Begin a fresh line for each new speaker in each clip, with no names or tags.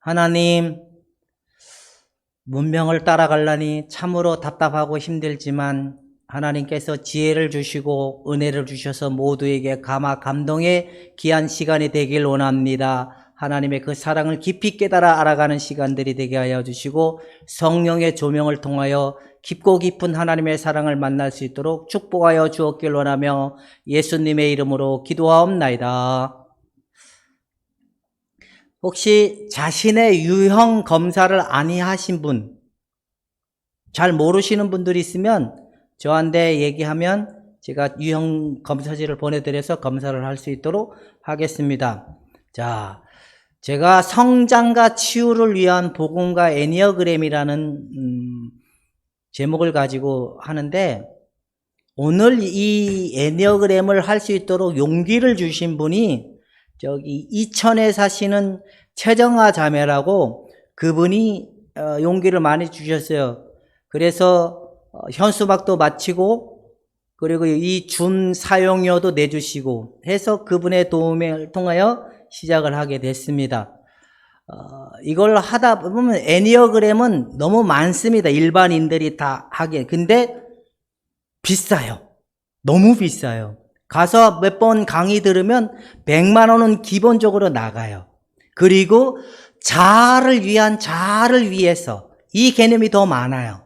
하나님, 문명을 따라가려니 참으로 답답하고 힘들지만 하나님께서 지혜를 주시고 은혜를 주셔서 모두에게 감동의 귀한 시간이 되길 원합니다. 하나님의 그 사랑을 깊이 깨달아 알아가는 시간들이 되게 하여 주시고 성령의 조명을 통하여 깊고 깊은 하나님의 사랑을 만날 수 있도록 축복하여 주었길 원하며 예수님의 이름으로 기도하옵나이다. 혹시 자신의 유형 검사를 아니하신 분, 잘 모르시는 분들이 있으면 저한테 얘기하면 제가 유형 검사지를 보내드려서 검사를 할 수 있도록 하겠습니다. 자, 제가 성장과 치유를 위한 복음과 애니어그램이라는 제목을 가지고 하는데, 오늘 이 애니어그램을 할 수 있도록 용기를 주신 분이 저기 이천에 사시는 최정아 자매라고, 그분이 용기를 많이 주셨어요. 그래서 현수막도 마치고 그리고 이 줌 사용료도 내주시고 해서 그분의 도움을 통하여 시작을 하게 됐습니다. 이걸 하다 보면 애니어그램은 너무 많습니다. 일반인들이 다 하기에. 근데 비싸요. 너무 비싸요. 가서 몇 번 강의 들으면 100만 원은 기본적으로 나가요. 그리고 자아를 위해서 이 개념이 더 많아요.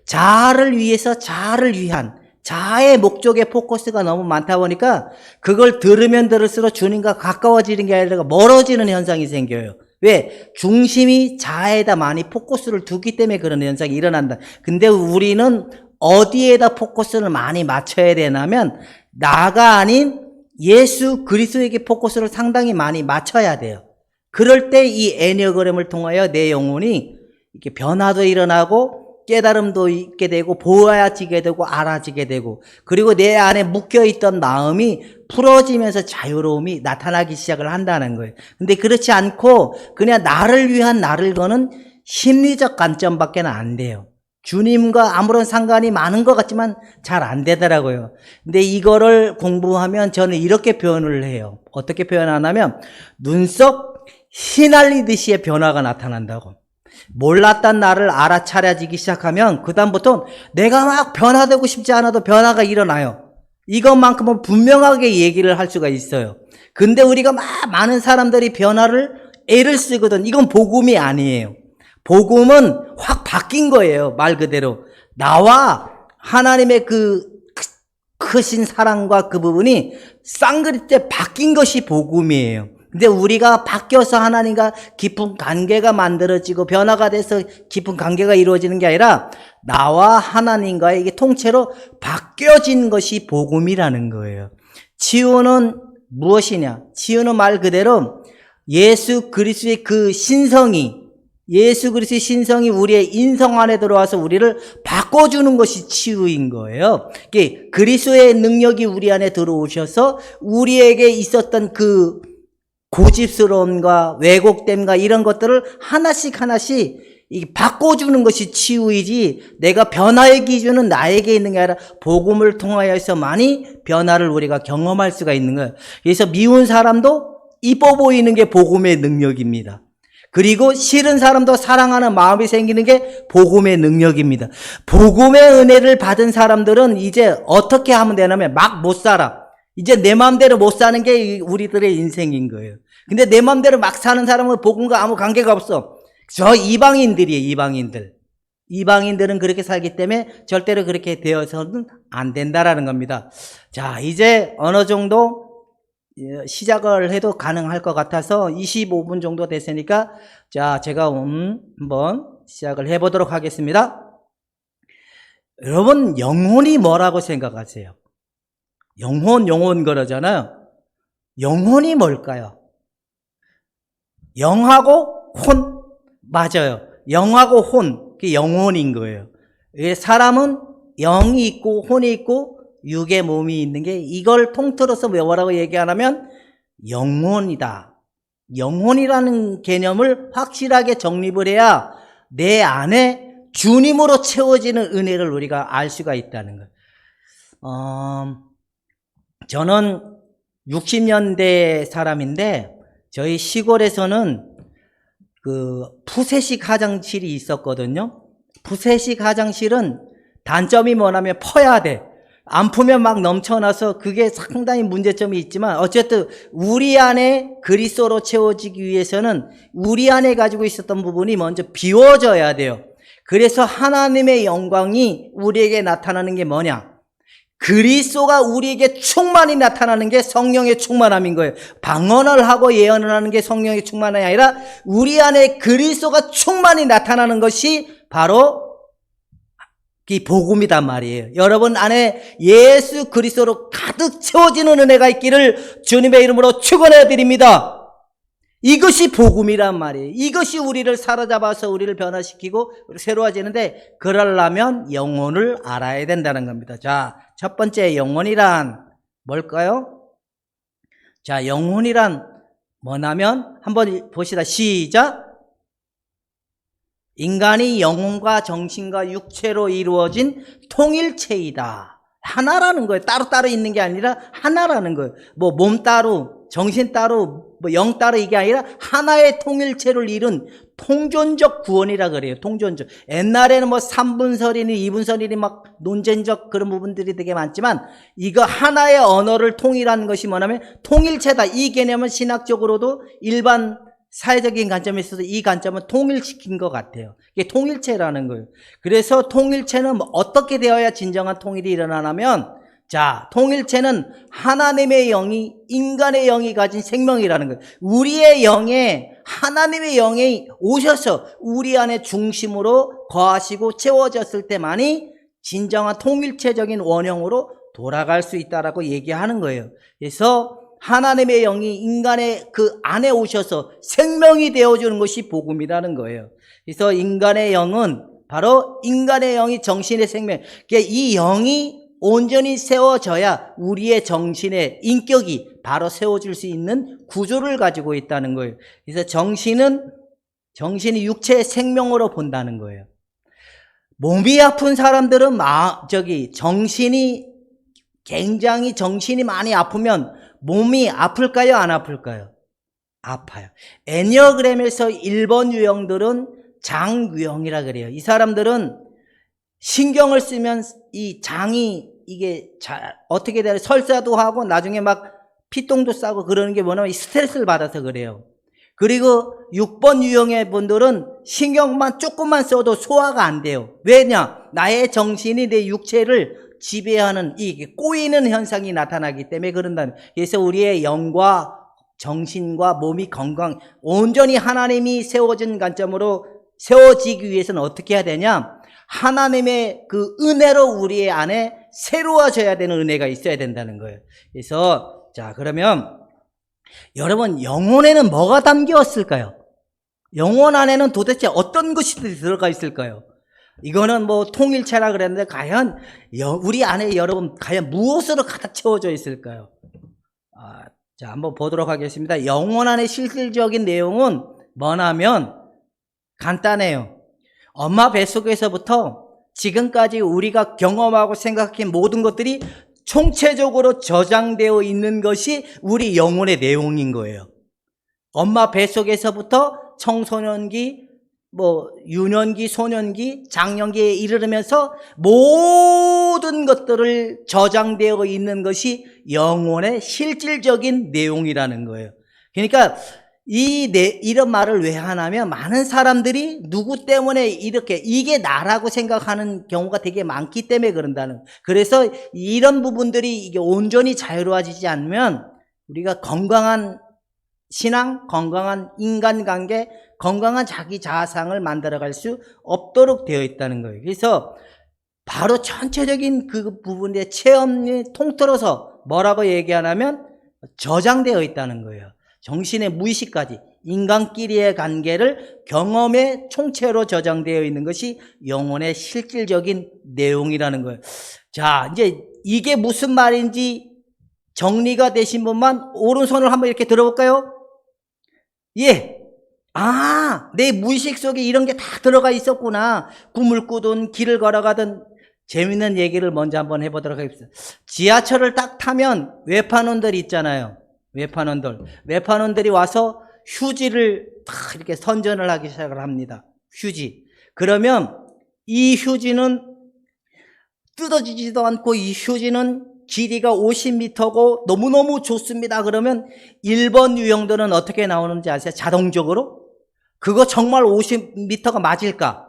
자아를 위해서 자아를 위한 자아의 목적의 포커스가 너무 많다 보니까 그걸 들으면 들을수록 주님과 가까워지는 게 아니라 멀어지는 현상이 생겨요. 왜? 중심이 자아에다 많이 포커스를 두기 때문에 그런 현상이 일어난다. 근데 우리는 어디에다 포커스를 많이 맞춰야 되냐면 나가 아닌 예수 그리스도에게 포커스를 상당히 많이 맞춰야 돼요. 그럴 때 이 애니어그램을 통하여 내 영혼이 이렇게 변화도 일어나고 깨달음도 있게 되고 보아지게 되고 알아지게 되고, 그리고 내 안에 묶여있던 마음이 풀어지면서 자유로움이 나타나기 시작을 한다는 거예요. 근데 그렇지 않고 그냥 나를 위한 나를 거는 심리적 관점밖에 안 돼요. 주님과 아무런 상관이 많은 것 같지만 잘 안 되더라고요. 근데 이거를 공부하면 저는 이렇게 표현을 해요. 어떻게 표현하냐면 눈썹 휘날리듯이의 변화가 나타난다고. 몰랐던 나를 알아차려지기 시작하면 그다음부터 내가 막 변화되고 싶지 않아도 변화가 일어나요. 이것만큼은 분명하게 얘기를 할 수가 있어요. 근데 우리가 막 많은 사람들이 변화를 애를 쓰거든. 이건 복음이 아니에요. 복음은 확 바뀐 거예요. 말 그대로 나와 하나님의 그 크신 사랑과 그 부분이 쌍그리때 바뀐 것이 복음이에요. 근데 우리가 바뀌어서 하나님과 깊은 관계가 만들어지고 변화가 돼서 깊은 관계가 이루어지는 게 아니라 나와 하나님과의 이게 통째로 바뀌어진 것이 복음이라는 거예요. 치유는 무엇이냐? 치유는 말 그대로 예수 그리스도의 그 신성이, 예수 그리스도의 신성이 우리의 인성 안에 들어와서 우리를 바꿔주는 것이 치유인 거예요. 그리스도의 능력이 우리 안에 들어오셔서 우리에게 있었던 그 고집스러움과 왜곡됨과 이런 것들을 하나씩 바꿔주는 것이 치유이지, 내가 변화의 기준은 나에게 있는 게 아니라 복음을 통하여서만이 변화를 우리가 경험할 수가 있는 거예요. 그래서 미운 사람도 이뻐 보이는 게 복음의 능력입니다. 그리고 싫은 사람도 사랑하는 마음이 생기는 게 복음의 능력입니다. 복음의 은혜를 받은 사람들은 이제 어떻게 하면 되냐면 막 못 살아. 이제 내 마음대로 못 사는 게 우리들의 인생인 거예요. 근데 내 마음대로 막 사는 사람은 복음과 아무 관계가 없어. 저 이방인들이에요, 이방인들. 이방인들은 그렇게 살기 때문에 절대로 그렇게 되어서는 안 된다라는 겁니다. 자, 이제 어느 정도 시작을 해도 가능할 것 같아서 25분 정도 됐으니까, 자, 제가 한번 시작을 해보도록 하겠습니다. 여러분, 영혼이 뭐라고 생각하세요? 영혼 그러잖아요. 영혼이 뭘까요? 영하고 혼, 맞아요. 영하고 혼, 그게 영혼인 거예요. 사람은 영이 있고 혼이 있고 육의 몸이 있는 게, 이걸 통틀어서 뭐라고 얘기하냐면 영혼이다. 영혼이라는 개념을 확실하게 정립을 해야 내 안에 주님으로 채워지는 은혜를 우리가 알 수가 있다는 거예요. 저는 60년대 사람인데 저희 시골에서는 그 푸세식 화장실이 있었거든요. 푸세식 화장실은 단점이 뭐냐면 퍼야 돼. 안 풀면 막 넘쳐나서 그게 상당히 문제점이 있지만 어쨌든 우리 안에 그리스도로 채워지기 위해서는 우리 안에 가지고 있었던 부분이 먼저 비워져야 돼요. 그래서 하나님의 영광이 우리에게 나타나는 게 뭐냐? 그리스도가 우리에게 충만히 나타나는 게 성령의 충만함인 거예요. 방언을 하고 예언을 하는 게 성령의 충만함이 아니라 우리 안에 그리스도가 충만히 나타나는 것이 바로 이 복음이단 말이에요. 여러분 안에 예수 그리스도로 가득 채워지는 은혜가 있기를 주님의 이름으로 축원해 드립니다. 이것이 복음이란 말이에요. 이것이 우리를 사로잡아서 우리를 변화시키고 새로워지는데 그러려면 영혼을 알아야 된다는 겁니다. 자, 첫 번째 영혼이란 뭘까요? 자, 영혼이란 뭐냐면 한번 봅시다. 시작. 인간이 영혼과 정신과 육체로 이루어진 통일체이다. 하나라는 거예요. 따로따로 있는 게 아니라 하나라는 거예요. 뭐 몸 따로, 정신 따로, 뭐 영 따로 이게 아니라 하나의 통일체를 이룬 통존적 구원이라 그래요. 통존적. 옛날에는 뭐 3분설이니 2분설이니 막 논쟁적 그런 부분들이 되게 많지만 이거 하나의 언어를 통일하는 것이 뭐냐면 통일체다. 이 개념은 신학적으로도 일반 사회적인 관점에 있어서 이 관점은 통일시킨 것 같아요. 이게 통일체라는 거예요. 그래서 통일체는 어떻게 되어야 진정한 통일이 일어나냐면 자, 통일체는 하나님의 영이 인간의 영이 가진 생명이라는 거예요. 우리의 영에 하나님의 영이 오셔서 우리 안에 중심으로 거하시고 채워졌을 때만이 진정한 통일체적인 원형으로 돌아갈 수 있다라고 얘기하는 거예요. 그래서 하나님의 영이 인간의 그 안에 오셔서 생명이 되어주는 것이 복음이라는 거예요. 그래서 인간의 영은 바로 인간의 영이 정신의 생명. 그러니까 이 영이 온전히 세워져야 우리의 정신의 인격이 바로 세워질 수 있는 구조를 가지고 있다는 거예요. 그래서 정신이 육체의 생명으로 본다는 거예요. 몸이 아픈 사람들은 정신이 굉장히 정신이 많이 아프면 몸이 아플까요? 안 아플까요? 아파요. 애니어그램에서 1번 유형들은 장유형이라 그래요. 이 사람들은 신경을 쓰면 이 장이 이게 어떻게 되나 설사도 하고 나중에 막 피똥도 싸고 그러는 게 뭐냐면 스트레스를 받아서 그래요. 그리고 6번 유형의 분들은 신경만 조금만 써도 소화가 안 돼요. 왜냐? 나의 정신이 내 육체를 지배하는 이 꼬이는 현상이 나타나기 때문에 그런다는. 그래서 우리의 영과 정신과 몸이 건강, 온전히 하나님이 세워진 관점으로 세워지기 위해서는 어떻게 해야 되냐? 하나님의 그 은혜로 우리의 안에 새로워져야 되는 은혜가 있어야 된다는 거예요. 그래서 자, 그러면 여러분 영혼에는 뭐가 담겨 있을까요? 영혼 안에는 도대체 어떤 것이 들어가 있을까요? 이거는 뭐 통일체라 그랬는데 과연 우리 안에 여러분 과연 무엇으로 가득 채워져 있을까요? 자, 한번 보도록 하겠습니다. 영혼 안의 실질적인 내용은 뭐냐면 간단해요. 엄마 뱃속에서부터 지금까지 우리가 경험하고 생각한 모든 것들이 총체적으로 저장되어 있는 것이 우리 영혼의 내용인 거예요. 엄마 뱃속에서부터 청소년기, 유년기, 소년기, 장년기에 이르면서 모든 것들을 저장되어 있는 것이 영혼의 실질적인 내용이라는 거예요. 그러니까 이런 말을 왜 하냐면 많은 사람들이 누구 때문에 이게 나라고 생각하는 경우가 되게 많기 때문에 그런다는. 그래서 이런 부분들이 이게 온전히 자유로워지지 않으면 우리가 건강한 신앙, 건강한 인간관계, 건강한 자기 자아상을 만들어갈 수 없도록 되어 있다는 거예요. 그래서 바로 전체적인 그 부분의 체험이 통틀어서 뭐라고 얘기하냐면 저장되어 있다는 거예요. 정신의 무의식까지 인간끼리의 관계를 경험의 총체로 저장되어 있는 것이 영혼의 실질적인 내용이라는 거예요. 자, 이제 이게 무슨 말인지 정리가 되신 분만 오른손을 한번 이렇게 들어볼까요? 예. 내 무의식 속에 이런 게 다 들어가 있었구나. 꿈을 꾸든 길을 걸어가든. 재밌는 얘기를 먼저 한번 해보도록 하겠습니다. 지하철을 딱 타면 외판원들이 있잖아요. 외판원들이 와서 휴지를 딱 이렇게 선전을 하기 시작을 합니다. 휴지. 그러면 이 휴지는 뜯어지지도 않고 이 휴지는 길이가 50m고 너무너무 좋습니다. 그러면 1번 유형들은 어떻게 나오는지 아세요? 자동적으로? 그거 정말 50m가 맞을까?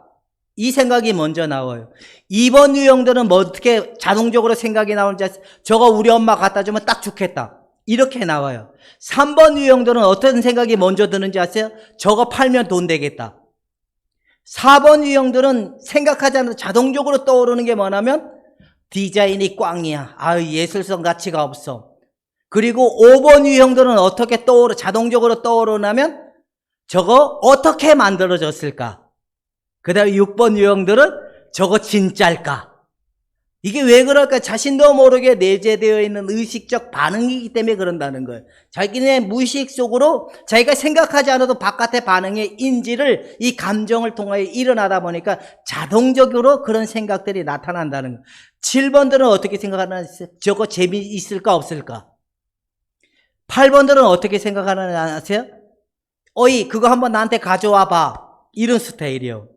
이 생각이 먼저 나와요. 2번 유형들은 뭐 어떻게 자동적으로 생각이 나오는지 아세요? 저거 우리 엄마 갖다 주면 딱 좋겠다. 이렇게 나와요. 3번 유형들은 어떤 생각이 먼저 드는지 아세요? 저거 팔면 돈 되겠다. 4번 유형들은 생각하지 않아도 자동적으로 떠오르는 게 뭐냐면 디자인이 꽝이야. 예술성 가치가 없어. 그리고 5번 유형들은 어떻게 자동적으로 떠오르냐면 저거 어떻게 만들어졌을까? 그 다음에 6번 유형들은 저거 진짜일까? 이게 왜 그럴까? 자신도 모르게 내재되어 있는 의식적 반응이기 때문에 그런다는 거예요. 자기네 무의식 속으로 자기가 생각하지 않아도 바깥의 반응의 인지를 이 감정을 통하여 일어나다 보니까 자동적으로 그런 생각들이 나타난다는 거예요. 7번들은 어떻게 생각하나? 저거 재미있을까 없을까? 8번들은 어떻게 생각하나 아세요? 어이 그거 한번 나한테 가져와 봐. 이런 스타일이에요.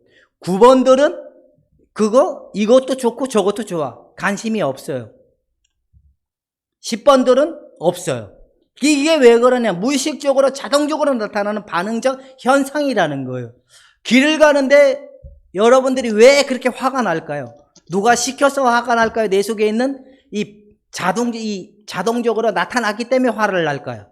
9번들은 이것도 좋고 저것도 좋아. 관심이 없어요. 10번들은 없어요. 이게 왜 그러냐? 무의식적으로 자동적으로 나타나는 반응적 현상이라는 거예요. 길을 가는데 여러분들이 왜 그렇게 화가 날까요? 누가 시켜서 화가 날까요? 내 속에 있는 이 자동적으로 나타났기 때문에 화를 날까요?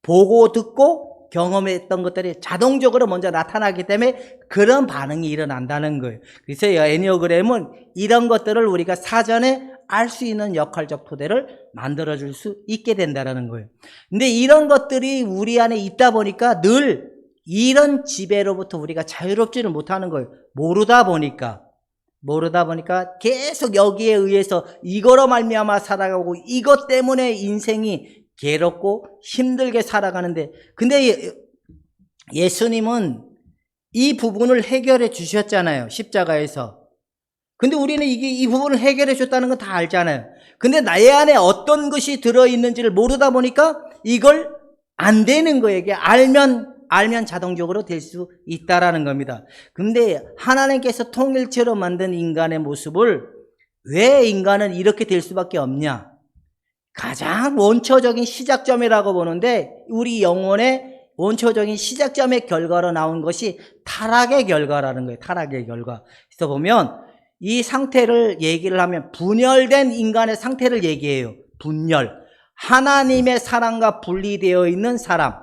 보고 듣고 경험했던 것들이 자동적으로 먼저 나타나기 때문에 그런 반응이 일어난다는 거예요. 그래서 애니어그램은 이런 것들을 우리가 사전에 알 수 있는 역할적 토대를 만들어줄 수 있게 된다는 거예요. 근데 이런 것들이 우리 안에 있다 보니까 늘 이런 지배로부터 우리가 자유롭지를 못하는 거예요. 모르다 보니까 계속 여기에 의해서 이거로 말미암아 살아가고 이것 때문에 인생이 괴롭고 힘들게 살아가는데 근데 예수님은 이 부분을 해결해 주셨잖아요. 십자가에서. 근데 우리는 이 부분을 해결해 줬다는 건 다 알잖아요. 근데 나의 안에 어떤 것이 들어있는지를 모르다 보니까 이걸 안 되는 거예요. 이게 알면 자동적으로 될 수 있다라는 겁니다. 근데 하나님께서 통일체로 만든 인간의 모습을 왜 인간은 이렇게 될 수밖에 없냐? 가장 원초적인 시작점이라고 보는데 우리 영혼의 원초적인 시작점의 결과로 나온 것이 타락의 결과라는 거예요. 타락의 결과. 그래서 보면 이 상태를 얘기를 하면 분열된 인간의 상태를 얘기해요. 분열. 하나님의 사랑과 분리되어 있는 사람.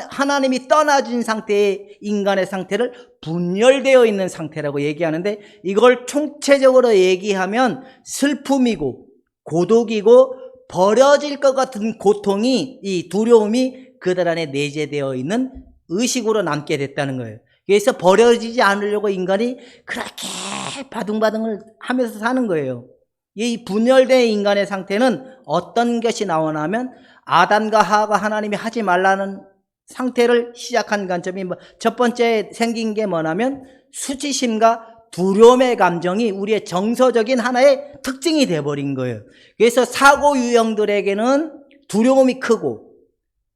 하나님이 떠나진 상태의 인간의 상태를 분열되어 있는 상태라고 얘기하는데 이걸 총체적으로 얘기하면 슬픔이고 고독이고 버려질 것 같은 고통이 이 두려움이 그들 안에 내재되어 있는 의식으로 남게 됐다는 거예요. 그래서 버려지지 않으려고 인간이 그렇게 바둥바둥을 하면서 사는 거예요. 이 분열된 인간의 상태는 어떤 것이 나오냐면 아담과 하와가 하나님이 하지 말라는 상태를 시작한 관점이 첫 번째 생긴 게 뭐냐면 수치심과 두려움의 감정이 우리의 정서적인 하나의 특징이 되어버린 거예요. 그래서 사고 유형들에게는 두려움이 크고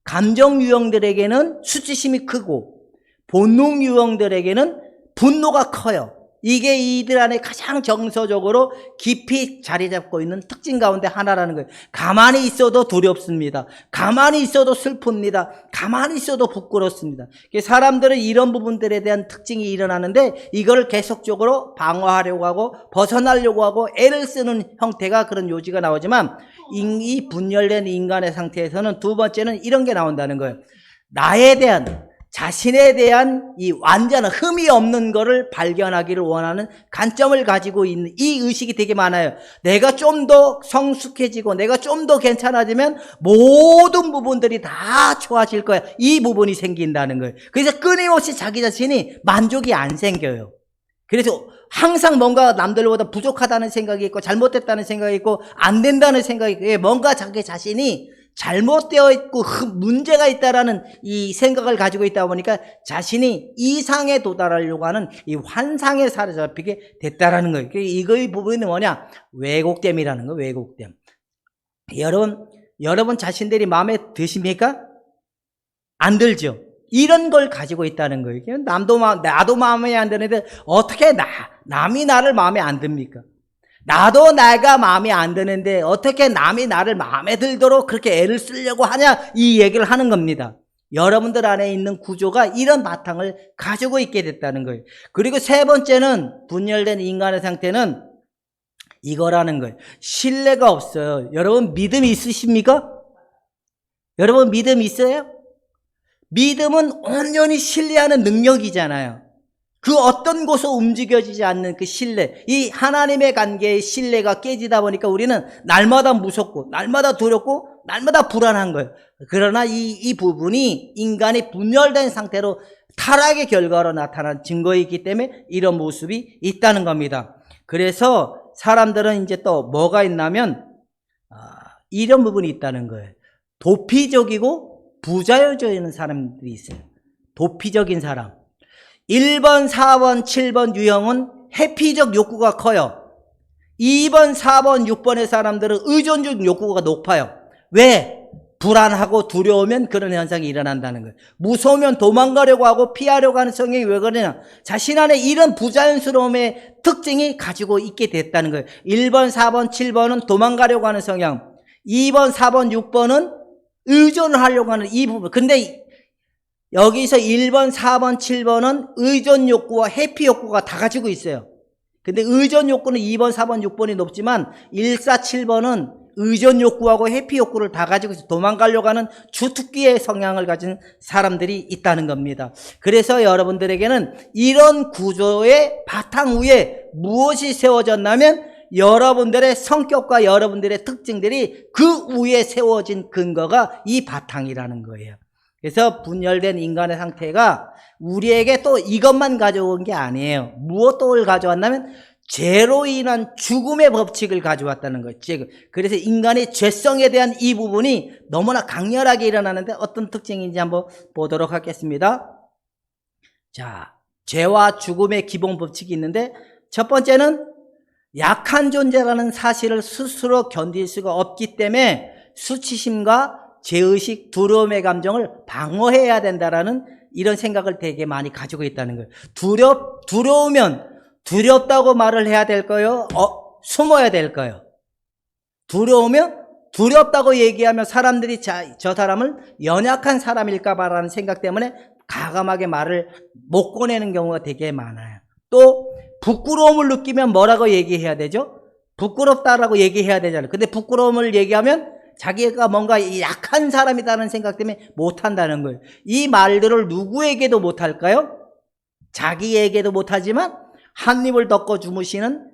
감정 유형들에게는 수치심이 크고 본능 유형들에게는 분노가 커요. 이게 이들 안에 가장 정서적으로 깊이 자리 잡고 있는 특징 가운데 하나라는 거예요. 가만히 있어도 두렵습니다. 가만히 있어도 슬픕니다. 가만히 있어도 부끄럽습니다. 사람들은 이런 부분들에 대한 특징이 일어나는데 이걸 계속적으로 방어하려고 하고 벗어나려고 하고 애를 쓰는 형태가 그런 요지가 나오지만 이 분열된 인간의 상태에서는 두 번째는 이런 게 나온다는 거예요. 자신에 대한 이 완전한 흠이 없는 거를 발견하기를 원하는 관점을 가지고 있는 이 의식이 되게 많아요. 내가 좀 더 성숙해지고 내가 좀 더 괜찮아지면 모든 부분들이 다 좋아질 거야. 이 부분이 생긴다는 거예요. 그래서 끊임없이 자기 자신이 만족이 안 생겨요. 그래서 항상 뭔가 남들보다 부족하다는 생각이 있고 잘못됐다는 생각이 있고 안 된다는 생각이 있고 뭔가 자기 자신이 잘못되어 있고 문제가 있다라는 이 생각을 가지고 있다 보니까 자신이 이상에 도달하려고 하는 이 환상에 사로잡히게 됐다라는 거예요. 이거의 부분이 뭐냐? 왜곡됨이라는 거예요. 왜곡됨. 여러분 여러분 자신들이 마음에 드십니까? 안 들죠? 이런 걸 가지고 있다는 거예요. 나도 마음에 안 드는데 어떻게 남이 나를 마음에 안 듭니까? 나도 내가 마음에 안 드는데 어떻게 남이 나를 마음에 들도록 그렇게 애를 쓰려고 하냐, 이 얘기를 하는 겁니다. 여러분들 안에 있는 구조가 이런 바탕을 가지고 있게 됐다는 거예요. 그리고 세 번째는, 분열된 인간의 상태는 이거라는 거예요. 신뢰가 없어요. 여러분 믿음이 있으십니까? 여러분 믿음 있어요? 믿음은 온전히 신뢰하는 능력이잖아요. 그 어떤 곳에 움직여지지 않는 그 신뢰, 이 하나님의 관계의 신뢰가 깨지다 보니까 우리는 날마다 무섭고 날마다 두렵고 날마다 불안한 거예요. 그러나 이 부분이 인간이 분열된 상태로 타락의 결과로 나타난 증거이기 때문에 이런 모습이 있다는 겁니다. 그래서 사람들은 이제 또 뭐가 있냐면 이런 부분이 있다는 거예요. 도피적이고 부자연적인 사람들이 있어요. 도피적인 사람. 1번, 4번, 7번 유형은 회피적 욕구가 커요. 2번, 4번, 6번의 사람들은 의존적 욕구가 높아요. 왜? 불안하고 두려우면 그런 현상이 일어난다는 거예요. 무서우면 도망가려고 하고 피하려고 하는 성향이 왜 그러냐? 자신 안에 이런 부자연스러움의 특징이 가지고 있게 됐다는 거예요. 1번, 4번, 7번은 도망가려고 하는 성향, 2번, 4번, 6번은 의존을 하려고 하는 이 부분. 근데 여기서 1번, 4번, 7번은 의존 욕구와 회피 욕구가 다 가지고 있어요. 근데 의존 욕구는 2번, 4번, 6번이 높지만 1, 4, 7번은 의존 욕구하고 회피 욕구를 다 가지고 있어요. 도망가려고 하는 주특기의 성향을 가진 사람들이 있다는 겁니다. 그래서 여러분들에게는 이런 구조의 바탕 위에 무엇이 세워졌냐면 여러분들의 성격과 여러분들의 특징들이 그 위에 세워진 근거가 이 바탕이라는 거예요. 그래서 분열된 인간의 상태가 우리에게 또 이것만 가져온 게 아니에요. 무엇을 가져왔냐면 죄로 인한 죽음의 법칙을 가져왔다는 거예요. 그래서 인간의 죄성에 대한 이 부분이 너무나 강렬하게 일어나는데 어떤 특징인지 한번 보도록 하겠습니다. 자, 죄와 죽음의 기본 법칙이 있는데 첫 번째는 약한 존재라는 사실을 스스로 견딜 수가 없기 때문에 수치심과 죄의식, 두려움의 감정을 방어해야 된다라는 이런 생각을 되게 많이 가지고 있다는 거예요. 두려우면 두렵다고 말을 해야 될까요? 숨어야 될까요? 두려우면 두렵다고 얘기하면 사람들이 저 사람을 연약한 사람일까 봐라는 생각 때문에 가감하게 말을 못 꺼내는 경우가 되게 많아요. 또 부끄러움을 느끼면 뭐라고 얘기해야 되죠? 부끄럽다라고 얘기해야 되잖아요. 근데 부끄러움을 얘기하면 자기가 뭔가 약한 사람이라는 생각 때문에 못한다는 거예요. 이 말들을 누구에게도 못할까요? 자기에게도 못하지만 한 입을 덮고 주무시는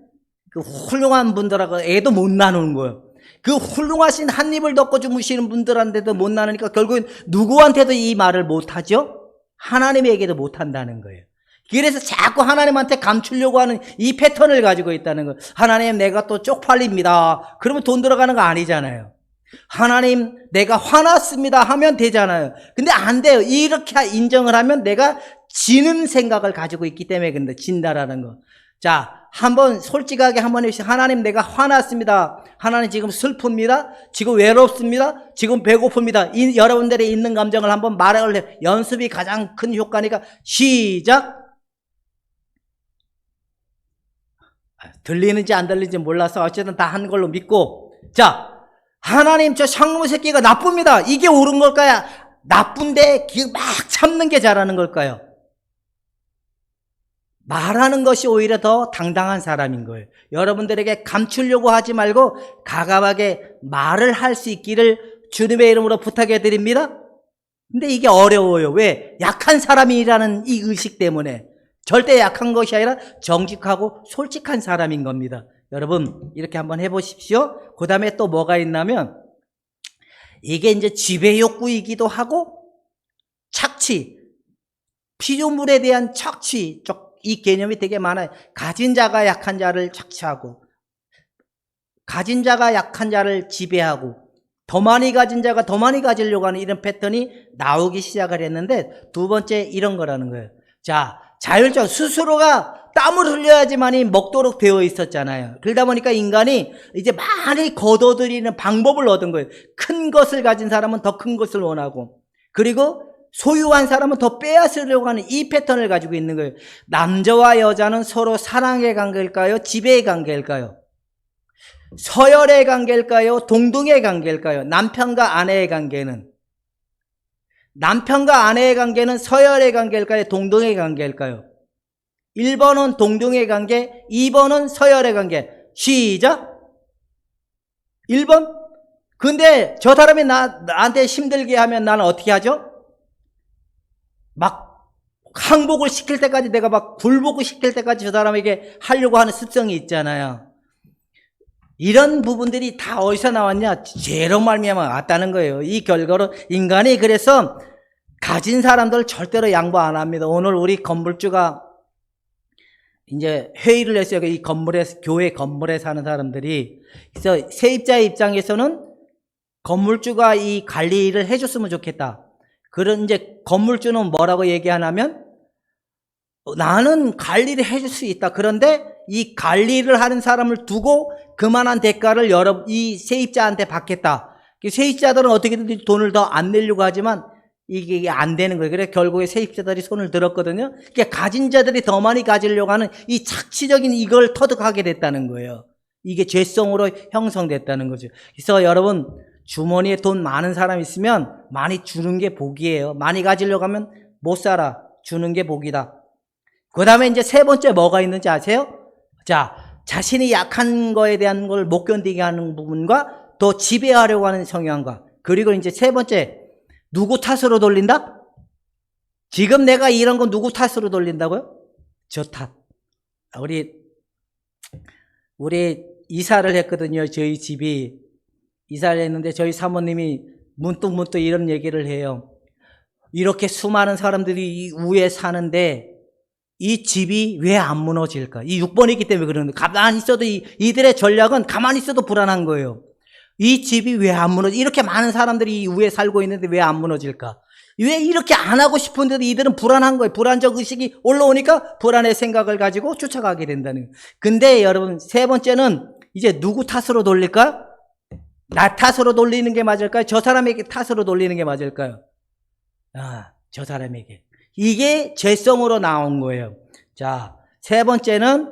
그 훌륭한 분들하고 애도 못 나누는 거예요. 그 훌륭하신 한 입을 덮고 주무시는 분들한테도 못 나누니까 결국엔 누구한테도 이 말을 못하죠? 하나님에게도 못한다는 거예요. 그래서 자꾸 하나님한테 감추려고 하는 이 패턴을 가지고 있다는 거예요. 하나님, 내가 또 쪽팔립니다. 그러면 돈 들어가는 거 아니잖아요. 하나님, 내가 화났습니다 하면 되잖아요. 근데 안 돼요. 이렇게 인정을 하면 내가 지는 생각을 가지고 있기 때문에 그런데 진다라는 거. 자, 한번 솔직하게 한번 해주세요. 하나님, 내가 화났습니다. 하나님, 지금 슬픕니다. 지금 외롭습니다. 지금 배고픕니다. 여러분들의 있는 감정을 한번 말을 해. 연습이 가장 큰 효과니까 시작. 들리는지 안 들리는지 몰라서 어쨌든 다 한 걸로 믿고, 자, 하나님, 저 상무 새끼가 나쁩니다. 이게 옳은 걸까요? 나쁜데 막 참는 게 잘하는 걸까요? 말하는 것이 오히려 더 당당한 사람인 거예요. 여러분들에게 감추려고 하지 말고 가감하게 말을 할 수 있기를 주님의 이름으로 부탁해 드립니다. 근데 이게 어려워요. 왜? 약한 사람이라는 이 의식 때문에. 절대 약한 것이 아니라 정직하고 솔직한 사람인 겁니다. 여러분, 이렇게 한번 해보십시오. 그 다음에 또 뭐가 있냐면, 이게 이제 지배 욕구이기도 하고, 착취, 피조물에 대한 착취, 이 개념이 되게 많아요. 가진 자가 약한 자를 착취하고, 가진 자가 약한 자를 지배하고, 더 많이 가진 자가 더 많이 가지려고 하는 이런 패턴이 나오기 시작을 했는데, 두 번째 이런 거라는 거예요. 자, 자율적 스스로가 땀을 흘려야지만이 먹도록 되어 있었잖아요. 그러다 보니까 인간이 이제 많이 거둬들이는 방법을 얻은 거예요. 큰 것을 가진 사람은 더 큰 것을 원하고, 그리고 소유한 사람은 더 빼앗으려고 하는 이 패턴을 가지고 있는 거예요. 남자와 여자는 서로 사랑의 관계일까요? 지배의 관계일까요? 서열의 관계일까요? 동등의 관계일까요? 남편과 아내의 관계는 서열의 관계일까요? 동등의 관계일까요? 1번은 동등의 관계, 2번은 서열의 관계. 시작. 1번. 근데 저 사람이 나한테 힘들게 하면 나는 어떻게 하죠? 막 항복을 시킬 때까지, 내가 막 굴복을 시킬 때까지 저 사람에게 하려고 하는 습성이 있잖아요. 이런 부분들이 다 어디서 나왔냐? 죄로 말미암아 왔다는 거예요. 이 결과로 인간이 그래서 가진 사람들 절대로 양보 안 합니다. 오늘 우리 건물주가 이제 회의를 했어요. 이 건물에, 교회 건물에 사는 사람들이. 그래서 세입자의 입장에서는 건물주가 이 관리를 해줬으면 좋겠다. 그런 이제 건물주는 뭐라고 얘기하냐면, 나는 관리를 해줄 수 있다. 그런데 이 관리를 하는 사람을 두고 그만한 대가를 이 세입자한테 받겠다. 세입자들은 어떻게든 돈을 더 안 내려고 하지만 이게 안 되는 거예요. 그래서 결국에 세입자들이 손을 들었거든요. 그러니까 가진 자들이 더 많이 가지려고 하는 이 착취적인 이걸 터득하게 됐다는 거예요. 이게 죄성으로 형성됐다는 거죠. 그래서 여러분, 주머니에 돈 많은 사람 있으면 많이 주는 게 복이에요. 많이 가지려고 하면 못 살아. 주는 게 복이다. 그 다음에 이제 세 번째 뭐가 있는지 아세요? 자, 자신이 약한 거에 대한 걸 못 견디게 하는 부분과 또 지배하려고 하는 성향과, 그리고 이제 세 번째, 누구 탓으로 돌린다? 지금 내가 이런 건 누구 탓으로 돌린다고요? 저 탓. 우리 이사를 했거든요. 저희 집이 이사를 했는데 저희 사모님이 문득 이런 얘기를 해요. 이렇게 수많은 사람들이 이 위에 사는데 이 집이 왜 안 무너질까? 이 6번이기 때문에 그러는데, 가만히 있어도 이들의 전략은 가만히 있어도 불안한 거예요. 이 집이 왜 안 무너져? 이렇게 많은 사람들이 이 위에 살고 있는데 왜 안 무너질까? 왜 이렇게 안 하고 싶은데도 이들은 불안한 거예요. 불안적 의식이 올라오니까 불안의 생각을 가지고 쫓아가게 된다는 거예요. 근데 여러분, 세 번째는 이제 누구 탓으로 돌릴까? 나 탓으로 돌리는 게 맞을까요? 저 사람에게 탓으로 돌리는 게 맞을까요? 저 사람에게. 이게 죄성으로 나온 거예요. 자, 세 번째는,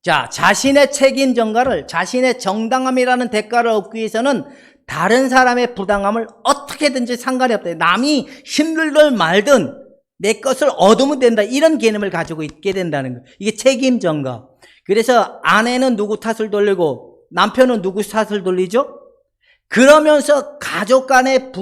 자, 자신의 책임 전가를, 자신의 정당함이라는 대가를 얻기 위해서는 다른 사람의 부당함을 어떻게든지 상관이 없다. 남이 힘들든 말든 내 것을 얻으면 된다. 이런 개념을 가지고 있게 된다는 거예요. 이게 책임 전가. 그래서 아내는 누구 탓을 돌리고 남편은 누구 탓을 돌리죠? 그러면서 가족 간의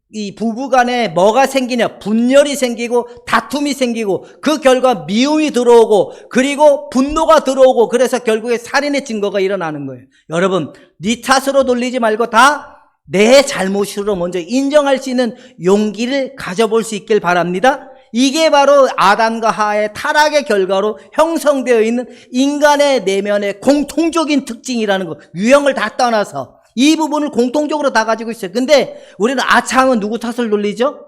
이 부부 간에 뭐가 생기냐? 분열이 생기고 다툼이 생기고 그 결과 미움이 들어오고 그리고 분노가 들어오고 그래서 결국에 살인의 증거가 일어나는 거예요. 여러분, 네 탓으로 돌리지 말고 다 내 잘못으로 먼저 인정할 수 있는 용기를 가져볼 수 있길 바랍니다. 이게 바로 아담과 하와의 타락의 결과로 형성되어 있는 인간의 내면의 공통적인 특징이라는 거. 유형을 다 떠나서 이 부분을 공통적으로 다 가지고 있어요. 근데 우리는 아차하면 누구 탓을 돌리죠?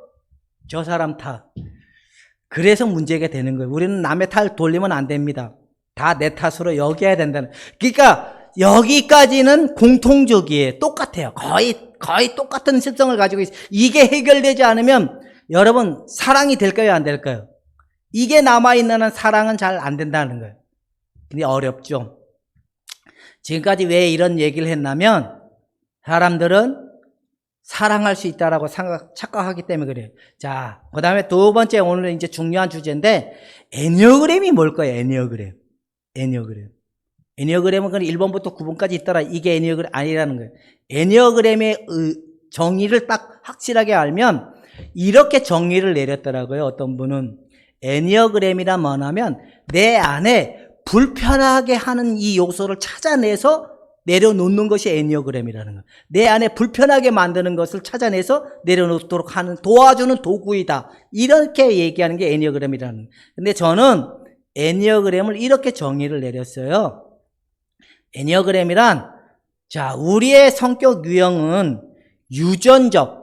저 사람 탓. 그래서 문제가 되는 거예요. 우리는 남의 탓을 돌리면 안 됩니다. 다 내 탓으로 여겨야 된다는. 그러니까 여기까지는 공통적이에요. 똑같아요. 거의 똑같은 습성을 가지고 있어요. 이게 해결되지 않으면 여러분, 사랑이 될까요? 안 될까요? 이게 남아있는 한 사랑은 잘 안 된다는 거예요. 근데 어렵죠. 지금까지 왜 이런 얘기를 했냐면 사람들은 사랑할 수 있다라고 착각하기 때문에 그래요. 자, 그 다음에 두 번째, 오늘은 이제 중요한 주제인데, 애니어그램이 뭘까요? 애니어그램. 애니어그램은 그냥 1번부터 9번까지 있더라. 이게 애니어그램 아니라는 거예요. 애니어그램의 정의를 딱 확실하게 알면 이렇게 정의를 내렸더라고요. 어떤 분은 애니어그램이란 뭐냐면 내 안에 불편하게 하는 이 요소를 찾아내서 내려놓는 것이 애니어그램이라는 거예요. 내 안에 불편하게 만드는 것을 찾아내서 내려놓도록 하는 도와주는 도구이다. 이렇게 얘기하는 게 애니어그램이라는 거예요. 근데 저는 애니어그램을 이렇게 정의를 내렸어요. 애니어그램이란, 자, 우리의 성격 유형은 유전적,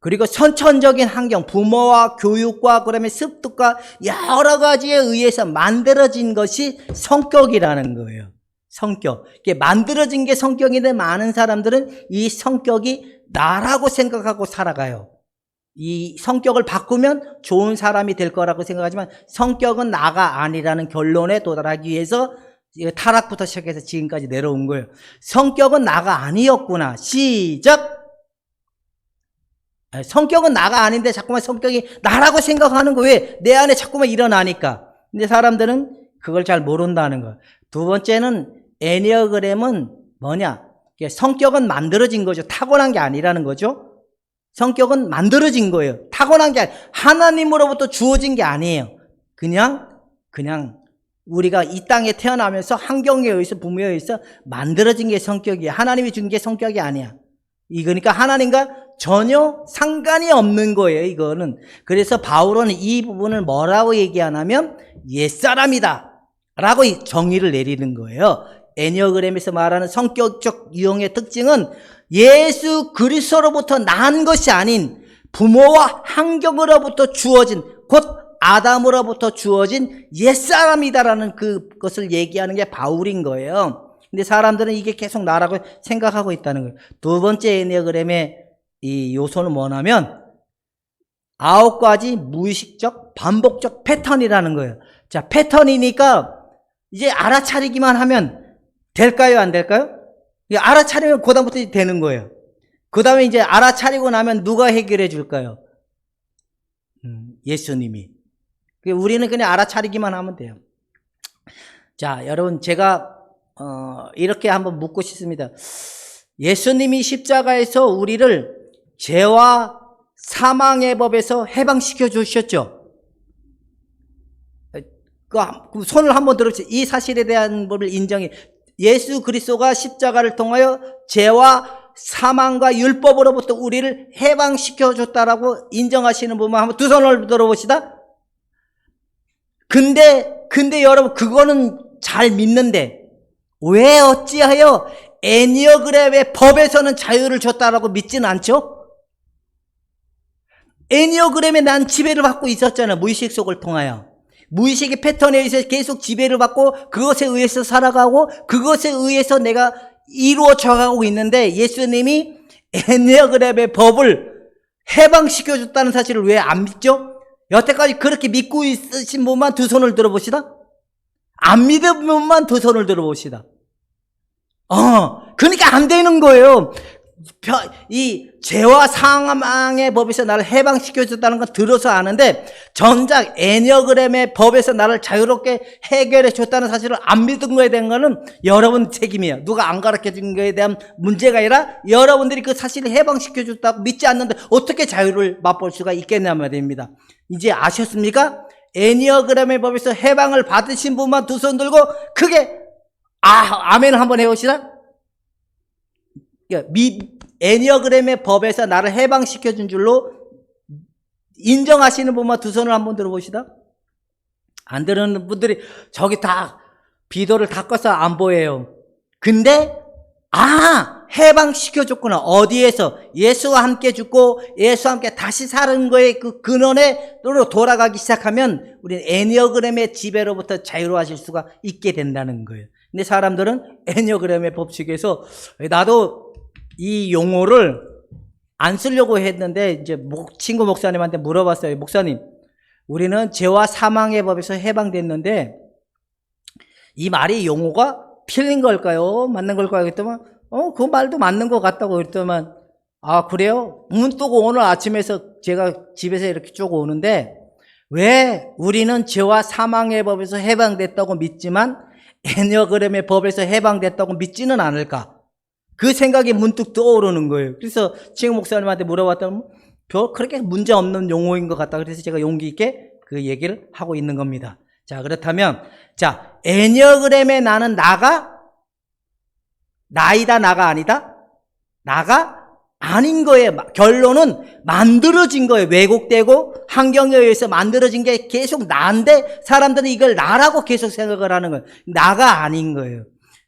그리고 선천적인 환경, 부모와 교육과 그다음에 습득과 여러 가지에 의해서 만들어진 것이 성격이라는 거예요. 성격. 이게 만들어진 게 성격인데 많은 사람들은 이 성격이 나라고 생각하고 살아가요. 이 성격을 바꾸면 좋은 사람이 될 거라고 생각하지만 성격은 나가 아니라는 결론에 도달하기 위해서 타락부터 시작해서 지금까지 내려온 거예요. 성격은 나가 아니었구나. 시작! 성격은 나가 아닌데 자꾸만 성격이 나라고 생각하는 거 왜? 내 안에 자꾸만 일어나니까. 근데 사람들은 그걸 잘 모른다는 거예요. 두 번째는 애니어그램은 뭐냐? 성격은 만들어진 거죠. 타고난 게 아니라는 거죠. 성격은 만들어진 거예요. 타고난 게 아니에요. 하나님으로부터 주어진 게 아니에요. 그냥 우리가 이 땅에 태어나면서 환경에 의해서 부모에 의해서 만들어진 게 성격이에요. 하나님이 준 게 성격이 아니야. 이거니까 하나님과 전혀 상관이 없는 거예요, 이거는. 그래서 바울은 이 부분을 뭐라고 얘기하냐면 옛사람이다 라고 정의를 내리는 거예요. 애니어그램에서 말하는 성격적 유형의 특징은 예수 그리스도로부터 난 것이 아닌 부모와 환경으로부터 주어진, 곧 아담으로부터 주어진 옛사람이다라는 그것을 얘기하는 게 바울인 거예요. 근데 사람들은 이게 계속 나라고 생각하고 있다는 거예요. 두 번째 애니어그램의 이 요소는 뭐냐면 9가지 무의식적 반복적 패턴이라는 거예요. 자, 패턴이니까 이제 알아차리기만 하면 될까요, 안 될까요? 알아차리면 그다음부터 되는 거예요. 그 다음에 이제 알아차리고 나면 누가 해결해 줄까요? 예수님이. 우리는 그냥 알아차리기만 하면 돼요. 자, 여러분, 제가 이렇게 한번 묻고 싶습니다. 예수님이 십자가에서 우리를 죄와 사망의 법에서 해방시켜 주셨죠? 그 손을 한번 들어보세요. 이 사실에 대한 법을 인정해. 예수 그리스도가 십자가를 통하여 죄와 사망과 율법으로부터 우리를 해방시켜 줬다라고 인정하시는 분만 한번 두 손을 들어봅시다. 근데 여러분, 그거는 잘 믿는데 왜 어찌하여 애니어그램의 법에서는 자유를 줬다라고 믿지는 않죠? 애니어그램에 난 지배를 받고 있었잖아요. 무의식 속을 통하여. 무의식의 패턴에 의해서 계속 지배를 받고 그것에 의해서 살아가고 그것에 의해서 내가 이루어져가고 있는데 예수님이 애니어그램의 법을 해방시켜줬다는 사실을 왜 안 믿죠? 여태까지 그렇게 믿고 있으신 분만 두 손을 들어봅시다. 안 믿은 분만 두 손을 들어봅시다. 그러니까 안 되는 거예요. 이 죄와 사망의 법에서 나를 해방시켜줬다는 건 들어서 아는데 정작 애니어그램의 법에서 나를 자유롭게 해결해 줬다는 사실을 안 믿은 거에 대한 거는 여러분 책임이에요. 누가 안 가르쳐 준 거에 대한 문제가 아니라 여러분들이 그 사실을 해방시켜줬다고 믿지 않는데 어떻게 자유를 맛볼 수가 있겠냐 말입니다. 이제 아셨습니까? 애니어그램의 법에서 해방을 받으신 분만 두 손 들고 크게 아멘 한번 해봅시다. 애니어그램의 법에서 나를 해방시켜준 줄로 인정하시는 분만 두 손을 한번 들어봅시다. 안 들은 분들이 저기 다 비도를 닦아서 안 보여요. 근데 해방시켜줬구나. 어디에서? 예수와 함께 죽고 예수와 함께 다시 사는 거에 그 근원에 돌아가기 시작하면 우리는 애니어그램의 지배로부터 자유로워질 수가 있게 된다는 거예요. 근데 사람들은 애니어그램의 법칙에서 나도 이 용어를 안 쓰려고 했는데 이제 친구 목사님한테 물어봤어요. 목사님, 우리는 죄와 사망의 법에서 해방됐는데 이 말이 용어가 틀린 걸까요? 맞는 걸까요? 그랬더만 그 말도 맞는 것 같다고 그랬더만 그래요? 문득 오늘 아침에서 제가 집에서 이렇게 쭉 오는데 왜 우리는 죄와 사망의 법에서 해방됐다고 믿지만 애니어그램의 법에서 해방됐다고 믿지는 않을까? 그 생각이 문득 떠오르는 거예요. 그래서 지금 목사님한테 물어봤더니 별 그렇게 문제 없는 용어인 것 같다. 그래서 제가 용기 있게 그 얘기를 하고 있는 겁니다. 자, 그렇다면 애니어그램의 나는 나이다, 나가 아니다? 나가 아닌 거예요. 결론은 만들어진 거예요. 왜곡되고 환경에 의해서 만들어진 게 계속 나인데 사람들은 이걸 나라고 계속 생각을 하는 거예요. 나가 아닌 거예요.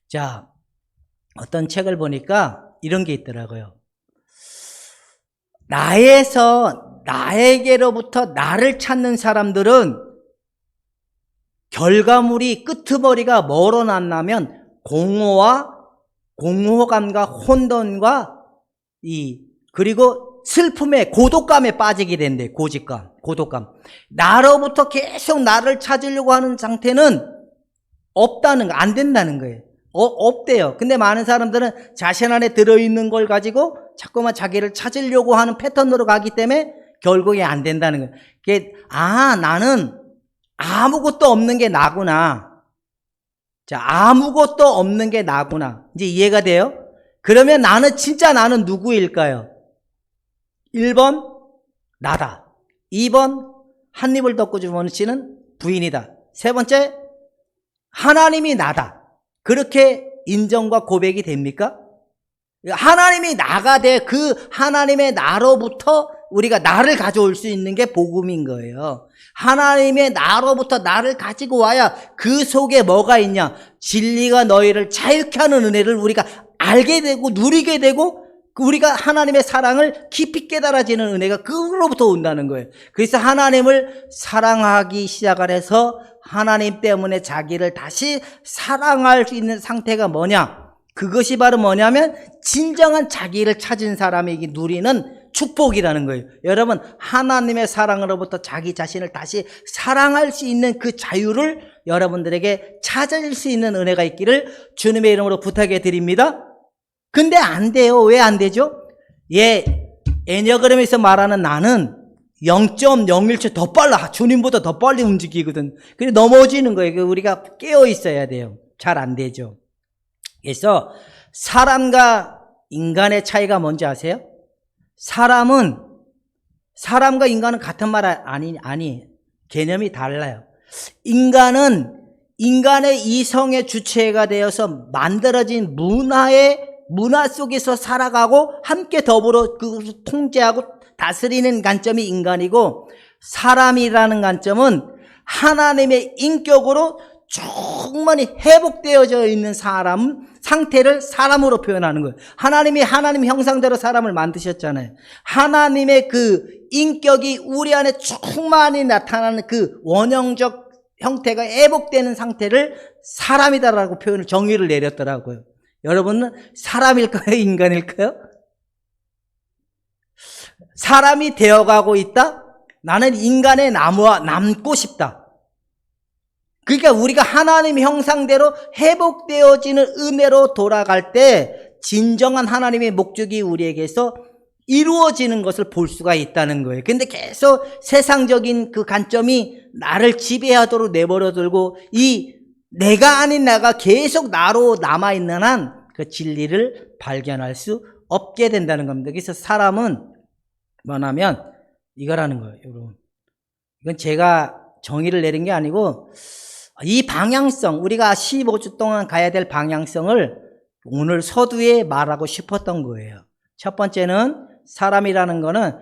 자, 어떤 책을 보니까 이런 게 있더라고요. 나에게로부터 나를 찾는 사람들은 결과물이 끄트머리가 뭐로 났냐면 공허감과 혼돈과 그리고 슬픔에 고독감에 빠지게 된대. 고독감. 나로부터 계속 나를 찾으려고 하는 상태는 없다는 거, 안 된다는 거예요. 없대요. 근데 많은 사람들은 자신 안에 들어있는 걸 가지고 자꾸만 자기를 찾으려고 하는 패턴으로 가기 때문에 결국에 안 된다는 거예요. 나는 아무것도 없는 게 나구나. 자, 아무것도 없는 게 나구나. 이제 이해가 돼요? 그러면 진짜 나는 누구일까요? 1번, 나다. 2번, 한 입을 덮고 주무시는 부인이다. 세 번째, 하나님이 나다. 그렇게 인정과 고백이 됩니까? 하나님이 나가 돼. 그 하나님의 나로부터 우리가 나를 가져올 수 있는 게 복음인 거예요. 하나님의 나로부터 나를 가지고 와야 그 속에 뭐가 있냐? 진리가 너희를 자유케 하는 은혜를 우리가 알게 되고 누리게 되고 우리가 하나님의 사랑을 깊이 깨달아지는 은혜가 그로부터 온다는 거예요. 그래서 하나님을 사랑하기 시작을 해서 하나님 때문에 자기를 다시 사랑할 수 있는 상태가 뭐냐? 그것이 바로 뭐냐면 진정한 자기를 찾은 사람에게 누리는 축복이라는 거예요. 여러분, 하나님의 사랑으로부터 자기 자신을 다시 사랑할 수 있는 그 자유를 여러분들에게 찾을 수 있는 은혜가 있기를 주님의 이름으로 부탁해 드립니다. 근데 안 돼요. 왜 안 되죠? 애니어그램에서 말하는 나는 0.01초 더 빨라. 주님보다 더 빨리 움직이거든. 그래서 넘어지는 거예요. 우리가 깨어 있어야 돼요. 잘 안 되죠. 그래서 사람과 인간의 차이가 뭔지 아세요? 사람과 인간은 같은 말 아니. 개념이 달라요. 인간은 인간의 이성의 주체가 되어서 만들어진 문화 속에서 살아가고 함께 더불어 그것을 통제하고 다스리는 관점이 인간이고, 사람이라는 관점은 하나님의 인격으로 충분히 회복되어져 있는 상태를 사람으로 표현하는 거예요. 하나님이 하나님 형상대로 사람을 만드셨잖아요. 하나님의 그 인격이 우리 안에 충만히 나타나는 그 원형적 형태가 회복되는 상태를 사람이다라고 정의를 내렸더라고요. 여러분은 사람일까요? 인간일까요? 사람이 되어가고 있다? 나는 인간의 남고 싶다. 그러니까 우리가 하나님 형상대로 회복되어지는 은혜로 돌아갈 때 진정한 하나님의 목적이 우리에게서 이루어지는 것을 볼 수가 있다는 거예요. 근데 계속 세상적인 그 관점이 나를 지배하도록 내버려두고 내가 아닌 나가 계속 나로 남아있는 한 그 진리를 발견할 수 없게 된다는 겁니다. 그래서 사람은 뭐냐면 이거라는 거예요. 여러분, 이건 제가 정의를 내린 게 아니고 이 방향성, 우리가 15주 동안 가야 될 방향성을 오늘 서두에 말하고 싶었던 거예요. 첫 번째는 사람이라는 거는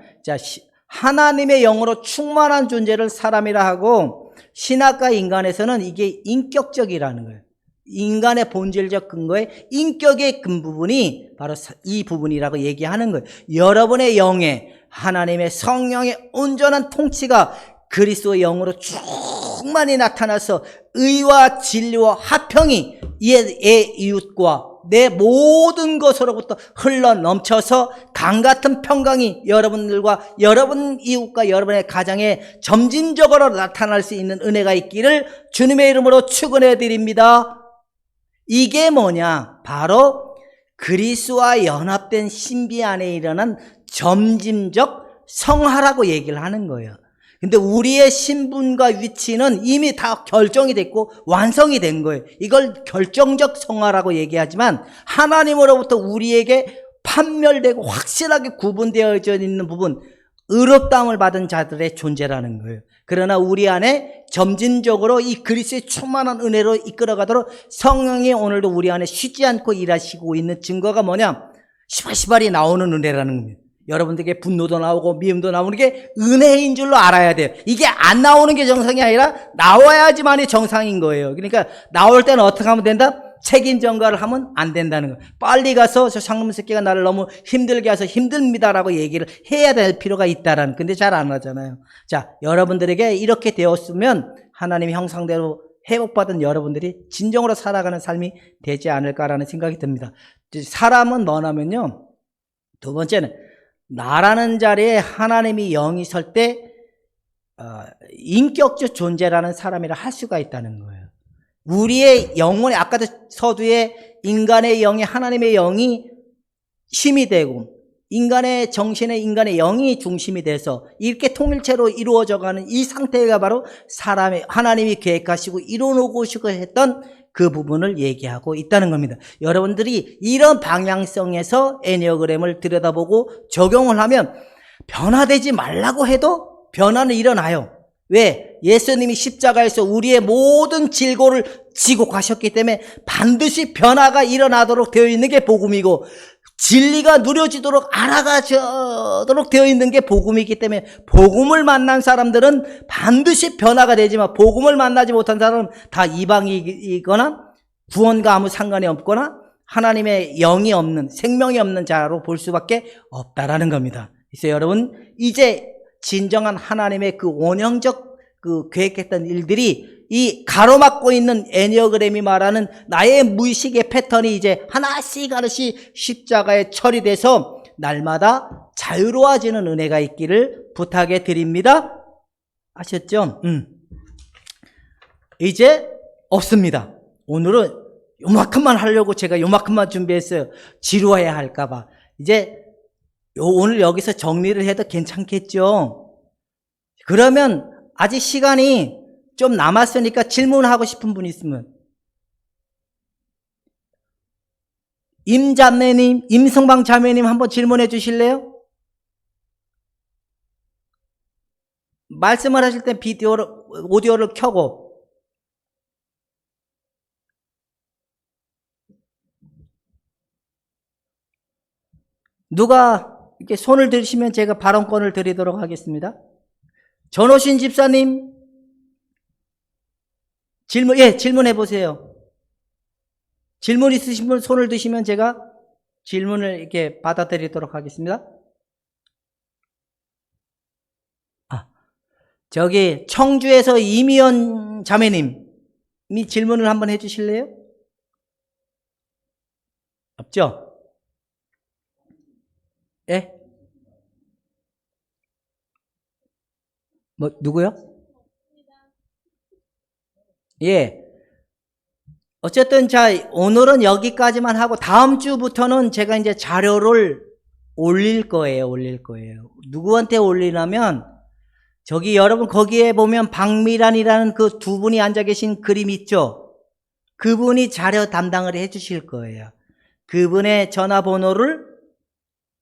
하나님의 영으로 충만한 존재를 사람이라 하고, 신학과 인간에서는 이게 인격적이라는 거예요. 인간의 본질적 근거의 인격의 근부분이 바로 이 부분이라고 얘기하는 거예요. 여러분의 영에 하나님의 성령의 온전한 통치가 그리스도의 영으로 충만히 나타나서 의와 진리와 화평이 내 이웃과 내 모든 것으로부터 흘러 넘쳐서 강같은 평강이 여러분들과 여러분 이웃과 여러분의 가정에 점진적으로 나타날 수 있는 은혜가 있기를 주님의 이름으로 축원해 드립니다. 이게 뭐냐? 바로 그리스도와 연합된 신비 안에 일어난 점진적 성화라고 얘기를 하는 거예요. 근데 우리의 신분과 위치는 이미 다 결정이 됐고 완성이 된 거예요. 이걸 결정적 성화라고 얘기하지만, 하나님으로부터 우리에게 판멸되고 확실하게 구분되어져 있는 부분, 의롭다함을 받은 자들의 존재라는 거예요. 그러나 우리 안에 점진적으로 이 그리스도의 충만한 은혜로 이끌어가도록 성령이 오늘도 우리 안에 쉬지 않고 일하시고 있는 증거가 뭐냐? 시발시발이 나오는 은혜라는 겁니다. 여러분들에게 분노도 나오고 미움도 나오는 게 은혜인 줄로 알아야 돼요. 이게 안 나오는 게 정상이 아니라 나와야지만이 정상인 거예요. 그러니까 나올 때는 어떻게 하면 된다? 책임 전가를 하면 안 된다는 거예요. 빨리 가서 저 상놈 새끼가 나를 너무 힘들게 해서 힘듭니다라고 얘기를 해야 될 필요가 있다라는, 근데 잘 안 하잖아요. 자, 여러분들에게 이렇게 되었으면 하나님의 형상대로 회복받은 여러분들이 진정으로 살아가는 삶이 되지 않을까라는 생각이 듭니다. 사람은 뭐냐면요, 두 번째는 나라는 자리에 하나님이 영이 설 때 인격적 존재라는 사람이라 할 수가 있다는 거예요. 우리의 영혼이, 아까도 서두에 인간의 영이 하나님의 영이 힘이 되고 인간의 정신에 인간의 영이 중심이 돼서 이렇게 통일체로 이루어져가는 이 상태가 바로 사람의, 하나님이 계획하시고 이루어놓으시고 했던 그 부분을 얘기하고 있다는 겁니다. 여러분들이 이런 방향성에서 애니어그램을 들여다보고 적용을 하면 변화되지 말라고 해도 변화는 일어나요. 왜? 예수님이 십자가에서 우리의 모든 질고를 지고 가셨기 때문에 반드시 변화가 일어나도록 되어 있는 게 복음이고, 진리가 누려지도록 알아가도록 되어 있는 게 복음이기 때문에, 복음을 만난 사람들은 반드시 변화가 되지만 복음을 만나지 못한 사람은 다 이방이거나 구원과 아무 상관이 없거나 하나님의 영이 없는, 생명이 없는 자로 볼 수밖에 없다라는 겁니다. 그래서 여러분, 이제 진정한 하나님의 그 원형적 그 계획했던 일들이 이 가로막고 있는 애니어그램이 말하는 나의 무의식의 패턴이 이제 하나씩 십자가에 처리돼서 날마다 자유로워지는 은혜가 있기를 부탁해 드립니다. 아셨죠? 이제 없습니다. 오늘은 요만큼만 하려고 제가 요만큼만 준비했어요. 지루해야 할까봐. 이제 오늘 여기서 정리를 해도 괜찮겠죠? 그러면 아직 시간이 좀 남았으니까 질문하고 싶은 분 있으면. 임자매님, 임성방 자매님 한번 질문해 주실래요? 말씀을 하실 때 오디오를 켜고. 누가 이렇게 손을 들으시면 제가 발언권을 드리도록 하겠습니다. 전호신 집사님, 질문해 보세요. 질문 있으신 분 손을 드시면 제가 질문을 이렇게 받아들이도록 하겠습니다. 저기 청주에서 이미연 자매님이 질문을 한번 해 주실래요? 없죠? 예? 누구요? 예. 어쨌든 자, 오늘은 여기까지만 하고 다음 주부터는 제가 이제 자료를 올릴 거예요. 누구한테 올리냐면, 저기 여러분 거기에 보면 박미란이라는 그 두 분이 앉아 계신 그림 있죠? 그분이 자료 담당을 해 주실 거예요. 그분의 전화번호를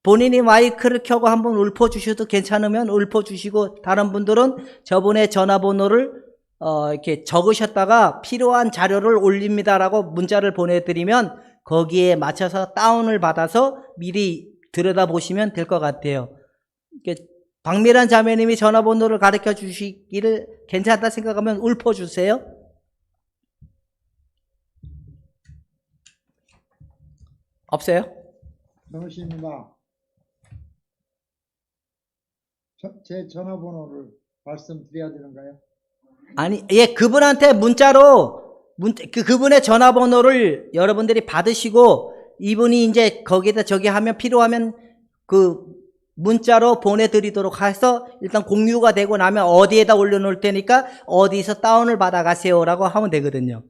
본인이 마이크를 켜고 한번 읊어주셔도 괜찮으면 읊어주시고, 다른 분들은 저분의 전화번호를 이렇게 적으셨다가 필요한 자료를 올립니다라고 문자를 보내드리면 거기에 맞춰서 다운을 받아서 미리 들여다보시면 될 것 같아요. 박미란 자매님이 전화번호를 가르쳐 주시기를 괜찮다 생각하면 읊어주세요. 없어요?
정우씨입니다. 제 전화번호를 말씀드려야 되는가요?
아니, 예, 그분한테 문자로, 그분의 전화번호를 여러분들이 받으시고, 이분이 이제 거기다 저기 하면 필요하면 그 문자로 보내드리도록 해서 일단 공유가 되고 나면 어디에다 올려놓을 테니까 어디서 다운을 받아가세요라고 하면 되거든요.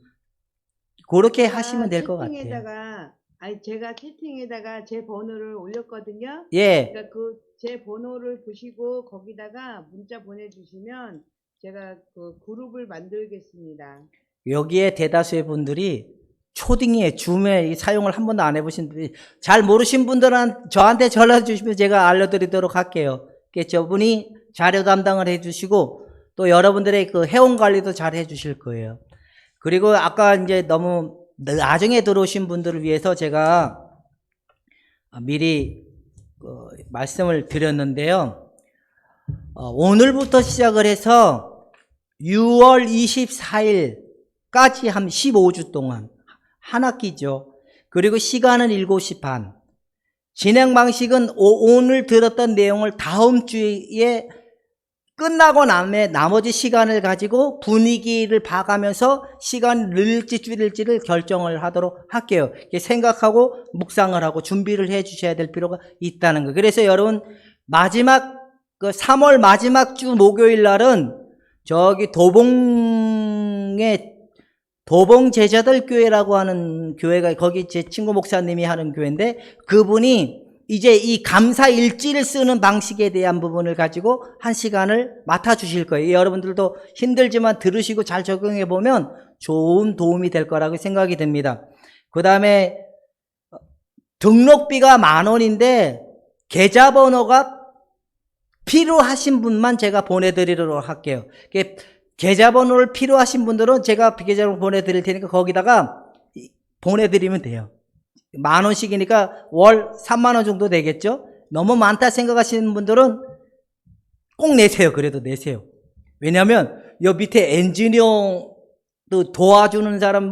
그렇게 하시면 될 것 같아요.
제가 채팅에다가 제 번호를 올렸거든요.
예.
그러니까 제 번호를 보시고 거기다가 문자 보내주시면 제가 그 그룹을 만들겠습니다.
여기에 대다수의 분들이 초딩에 줌에 사용을 한 번도 안 해보신 분이, 잘 모르신 분들은 저한테 전화 주시면 제가 알려드리도록 할게요. 저분이 자료 담당을 해주시고 또 여러분들의 그 회원 관리도 잘 해주실 거예요. 그리고 아까 이제 너무 나중에 들어오신 분들을 위해서 제가 미리 말씀을 드렸는데요. 오늘부터 시작을 해서 6월 24일까지 한 15주 동안 한 학기죠. 그리고 시간은 7시 반. 진행 방식은 오늘 들었던 내용을 다음 주에 끝나고 남의 나머지 시간을 가지고 분위기를 봐가면서 시간을 늘릴지 줄일지를 결정을 하도록 할게요. 이렇게 생각하고 묵상을 하고 준비를 해 주셔야 될 필요가 있다는 거예요. 그래서 여러분 마지막 3월 마지막 주 목요일 날은 저기 도봉 제자들 교회라고 하는 교회가 거기 제 친구 목사님이 하는 교회인데 그분이 이제 이 감사 일지를 쓰는 방식에 대한 부분을 가지고 한 시간을 맡아주실 거예요. 여러분들도 힘들지만 들으시고 잘 적용해 보면 좋은 도움이 될 거라고 생각이 듭니다. 그 다음에 등록비가 10,000원인데 계좌번호가 필요하신 분만 제가 보내드리도록 할게요. 계좌번호를 필요하신 분들은 제가 계좌번호 보내드릴 테니까 거기다가 보내드리면 돼요. 10,000원씩이니까 월 30,000원 정도 되겠죠? 너무 많다 생각하시는 분들은 꼭 내세요. 그래도 내세요. 왜냐하면 여 밑에 엔지니어도 도와주는 사람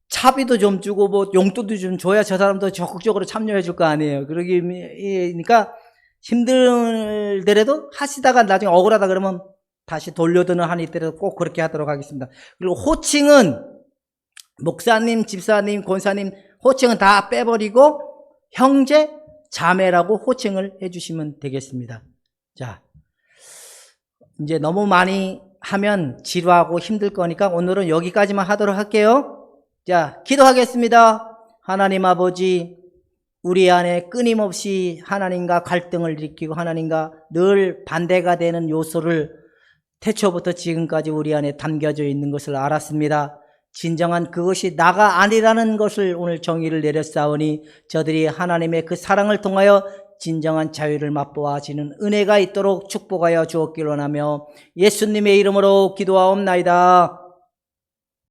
차비도 좀 주고 용돈도 좀 줘야 저 사람도 적극적으로 참여해 줄 거 아니에요. 그러니까 힘들더라도 하시다가 나중에 억울하다 그러면 다시 돌려드는 한이 있더라도 꼭 그렇게 하도록 하겠습니다. 그리고 호칭은 목사님, 집사님, 권사님 호칭은 다 빼버리고 형제, 자매라고 호칭을 해주시면 되겠습니다. 자, 이제 너무 많이 하면 지루하고 힘들 거니까 오늘은 여기까지만 하도록 할게요. 자, 기도하겠습니다. 하나님 아버지, 우리 안에 끊임없이 하나님과 갈등을 일으키고 하나님과 늘 반대가 되는 요소를 태초부터 지금까지 우리 안에 담겨져 있는 것을 알았습니다. 진정한 그것이 나가 아니라는 것을 오늘 정의를 내렸사오니 저들이 하나님의 그 사랑을 통하여 진정한 자유를 맛보아지는 은혜가 있도록 축복하여 주옵기를 원하며 예수님의 이름으로 기도하옵나이다.